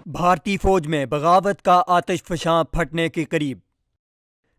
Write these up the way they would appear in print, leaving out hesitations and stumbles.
بھارتی فوج میں بغاوت کا آتش فشاں پھٹنے کے قریب۔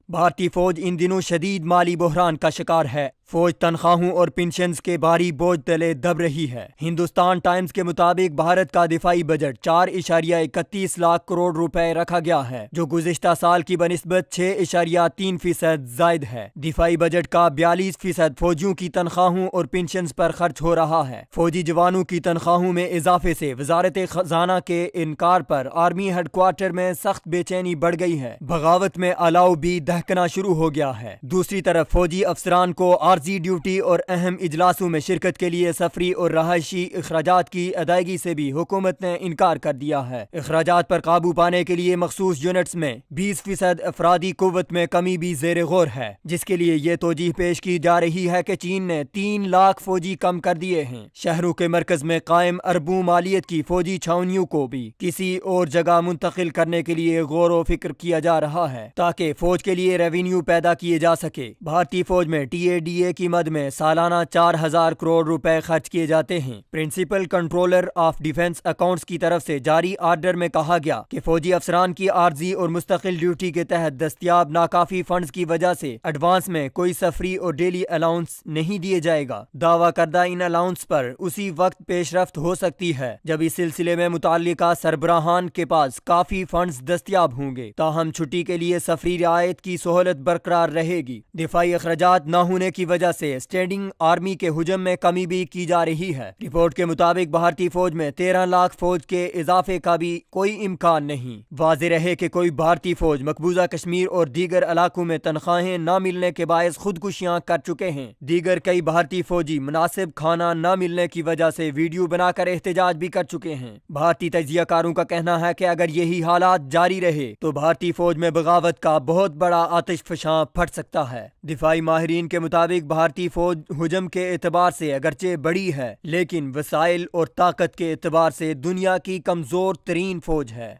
بھارتی فوج ان دنوں شدید مالی بحران کا شکار ہے۔ فوج تنخواہوں اور پنشنز کے بھاری بوجھ تلے دب رہی ہے۔ ہندوستان ٹائمز کے مطابق بھارت کا دفاعی بجٹ 4.31 لاکھ کروڑ روپے رکھا گیا ہے، جو گزشتہ سال کی بنسبت 6.3% زائد ہے۔ دفاعی بجٹ کا 42% فوجیوں کی تنخواہوں اور پنشنز پر خرچ ہو رہا ہے۔ فوجی جوانوں کی تنخواہوں میں اضافے سے وزارت خزانہ کے انکار پر آرمی ہیڈ کوارٹر میں سخت بے چینی بڑھ گئی ہے۔ بغاوت میں الاؤ بھی دہکنا شروع ہو گیا ہے۔ دوسری طرف فوجی افسران کو عارضی ڈیوٹی اور اہم اجلاسوں میں شرکت کے لیے سفری اور رہائشی اخراجات کی ادائیگی سے بھی حکومت نے انکار کر دیا ہے۔ اخراجات پر قابو پانے کے لیے مخصوص یونٹس میں 20% افرادی قوت میں کمی بھی زیر غور ہے، جس کے لیے یہ توجیہ پیش کی جا رہی ہے کہ چین نے 3 لاکھ فوجی کم کر دیے ہیں۔ شہروں کے مرکز میں قائم اربوں مالیت کی فوجی چھاؤنیوں کو بھی کسی اور جگہ منتقل کرنے کے لیے غور و فکر کیا جا رہا ہے، تاکہ فوج کے لیے ریونیو پیدا کیے جا سکے۔ بھارتی فوج میں TADA کی مد میں سالانہ 4,000 کروڑ روپے خرچ کیے جاتے ہیں۔ Principal controller of defence accounts کی طرف سے جاری آرڈر میں کہا گیا کہ فوجی افسران کی عارضی اور مستقل ڈیوٹی کے تحت دستیاب ناکافی فنڈز کی وجہ سے ایڈوانس میں کوئی سفری اور ڈیلی الاؤنس نہیں دیے جائے گا۔ دعویٰ کردہ ان الاؤنس پر اسی وقت پیش رفت ہو سکتی ہے جب اس سلسلے میں متعلقہ سربراہان کے پاس کافی فنڈز دستیاب ہوں گے، تاہم چھٹی کے لیے سفری رعایت کی سہولت برقرار رہے گی۔ دفاعی اخراجات نہ ہونے کی وجہ سے اسٹینڈنگ آرمی کے حجم میں کمی بھی کی جا رہی ہے۔ رپورٹ کے مطابق بھارتی فوج میں 13 لاکھ فوج کے اضافے کا بھی کوئی امکان نہیں۔ واضح رہے کہ کوئی بھارتی فوج مقبوضہ کشمیر اور دیگر علاقوں میں تنخواہیں نہ ملنے کے باعث خودکشیاں کر چکے ہیں۔ دیگر کئی بھارتی فوجی مناسب کھانا نہ ملنے کی وجہ سے ویڈیو بنا کر احتجاج بھی کر چکے ہیں۔ بھارتی تجزیہ کاروں کا کہنا ہے کہ اگر یہی حالات جاری رہے تو بھارتی فوج میں بغاوت کا بہت بڑا آتش فشاں پھٹ سکتا ہے۔ دفاعی ماہرین کے مطابق بھارتی فوج حجم کے اعتبار سے اگرچہ بڑی ہے، لیکن وسائل اور طاقت کے اعتبار سے دنیا کی کمزور ترین فوج ہے۔